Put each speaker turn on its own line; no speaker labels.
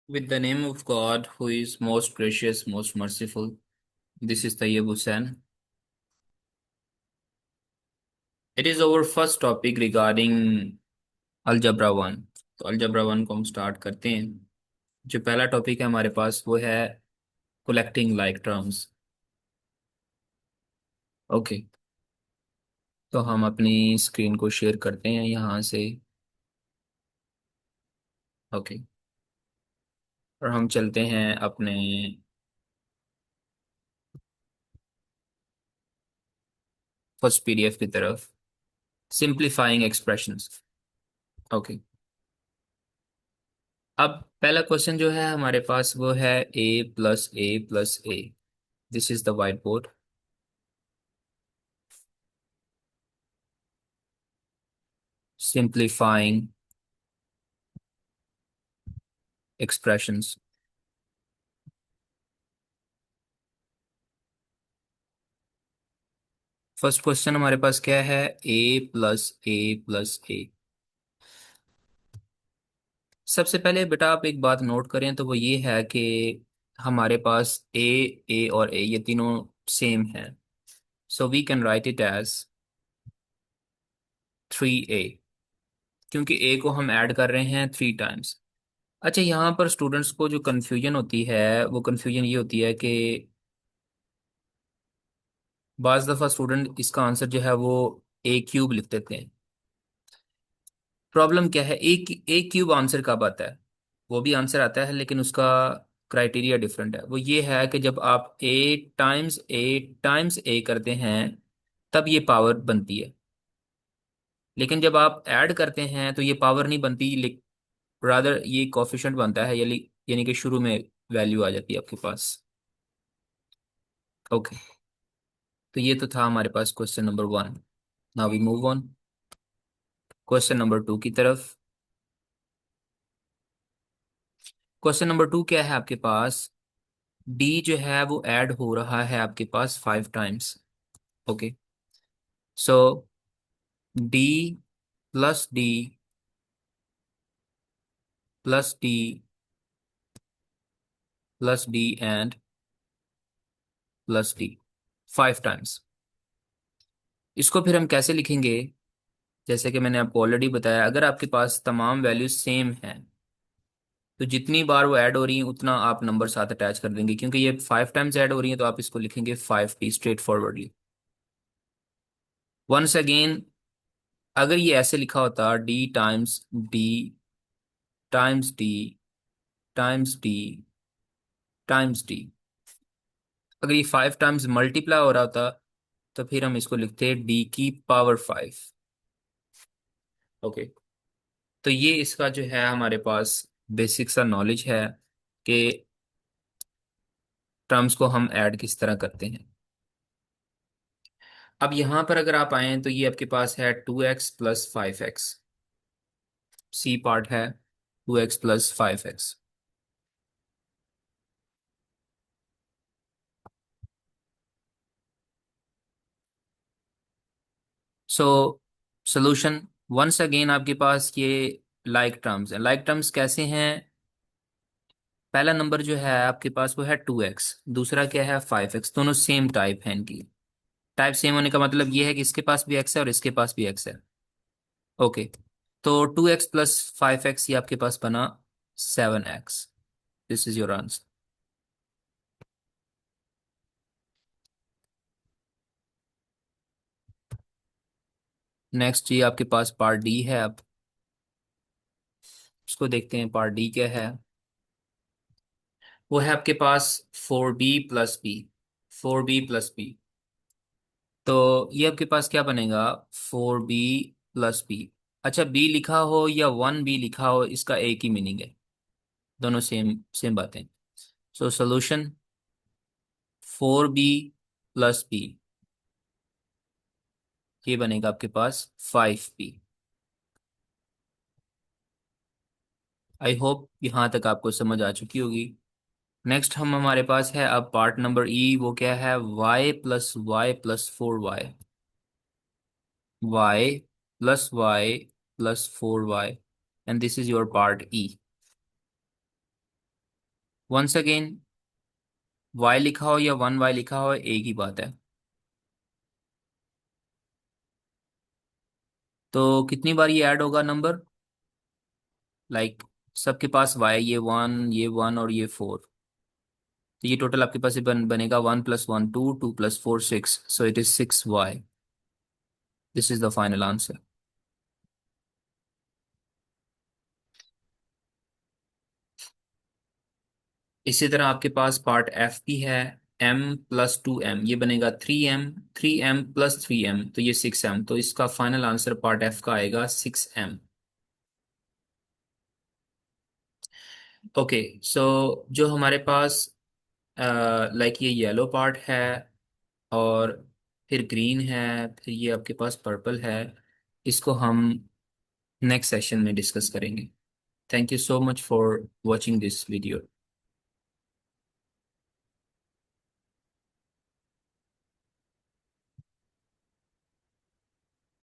With the name of God, who is most gracious, most merciful. This is Tayyib Hussain. It is our first topic regarding algebra one. तो algebra one को हम start करते हैं। जो पहला topic है हमारे पास वो है कलेक्टिंग लाइक टर्म्स। ओके, तो हम अपनी स्क्रीन को शेयर करते हैं यहाँ से। ओके, और हम चलते हैं अपने फर्स्ट पीडीएफ की तरफ। Simplifying expressions. ओके, अब पहला क्वेश्चन जो है हमारे पास वो है a+a+a। This is the white board. Simplifying expressions. First question हमारे पास क्या है? a+a+a। सबसे पहले बेटा आप एक बात नोट करें तो वो ये है कि हमारे पास ए और ए ये तीनों सेम है। So we can write it as 3a, क्योंकि ए को हम ऐड कर रहे हैं 3 टाइम्स। अच्छा, यहाँ पर स्टूडेंट्स को जो कंफ्यूजन होती है वो कंफ्यूजन ये होती है कि बाज दफ़ा स्टूडेंट इसका आंसर जो है वो a³ लिख देते हैं। प्रॉब्लम क्या है? a³ आंसर कब आता है? वो भी आंसर आता है लेकिन उसका क्राइटेरिया डिफरेंट है। वो ये है कि जब आप a टाइम्स a करते हैं तब ये पावर बनती है। लेकिन जब आप ऐड करते हैं तो ये पावर नहीं बनती, रादर ये कोफिशिएंट बनता है, यानी कि शुरू में वैल्यू आ जाती है आपके पास। ओके, तो ये तो था हमारे पास question number 1। Now we move on question number 2 की तरफ। क्वेश्चन नंबर 2 क्या है आपके पास? डी जो है वो ऐड हो रहा है आपके पास 5 times. Okay, so D plus D plus D plus D and plus D 5 times. इसको फिर हम कैसे लिखेंगे? जैसे कि मैंने आपको ऑलरेडी बताया, अगर आपके पास तमाम वैल्यूज सेम हैं तो जितनी बार वो ऐड हो रही है उतना आप नंबर साथ अटैच कर देंगे। क्योंकि ये 5 टाइम्स ऐड हो रही है तो आप इसको लिखेंगे 5p straight forwardly. Once again, अगर ये ऐसे लिखा होता D times D times D times D, अगर ये 5 टाइम्स मल्टीप्लाई हो रहा होता तो फिर हम इसको लिखते d⁵ ओके, तो ये इसका जो है हमारे पास बेसिक सा नॉलेज है कि टर्म्स को हम ऐड किस तरह करते हैं। अब यहां पर अगर आप आए तो ये आपके पास है 2x+5x। सी पार्ट है 2x+5x। So solution, once again आपके पास ये लाइक टर्म्स हैं। लाइक टर्म्स कैसे हैं? पहला नंबर जो है आपके पास वो है 2x, दूसरा क्या है 5x। दोनों सेम टाइप है इनकी। टाइप सेम होने का मतलब ये है कि इसके पास भी x है और इसके पास भी x है। ओके, तो 2x+5x ये आपके पास बना 7x। This is your answer. Next ये आपके पास पार्ट डी है। अब इसको देखते हैं, पार्ट डी क्या है? वो है आपके पास 4b+b। 4b+b, तो ये आपके पास क्या बनेगा? 4b+b। अच्छा, बी लिखा हो या 1b लिखा हो इसका एक ही मीनिंग है, दोनों सेम सेम बातें। सो सोल्यूशन 4b+b, ये बनेगा आपके पास 5p। आई होप यहाँ तक आपको समझ आ चुकी होगी। नेक्स्ट हम हमारे पास है अब पार्ट नंबर ई। वो क्या है? y+y+4y। y+y+4y, and this is your part e. Once again, y लिखा हो या वन वाई लिखा हो एक ही बात है। तो कितनी बार ये ऐड होगा नंबर, लाइक सबके पास वाई, ये वन और ये फोर। तो ये टोटल आपके पास बनेगा 1 + 1 2, 2 + 4 6, so it is 6y। This is the final answer. इसी तरह आपके पास पार्ट एफ भी है। m + 2m, ये बनेगा 3m, 3m + 3m, तो ये 6m, तो इसका फाइनल आंसर पार्ट एफ का आएगा 6m। ओके, सो जो हमारे पास लाइक ये येलो पार्ट है, और फिर ग्रीन है, फिर ये आपके पास पर्पल है, इसको हम नेक्स्ट सेशन में डिस्कस करेंगे। Thank you so much for watching this video.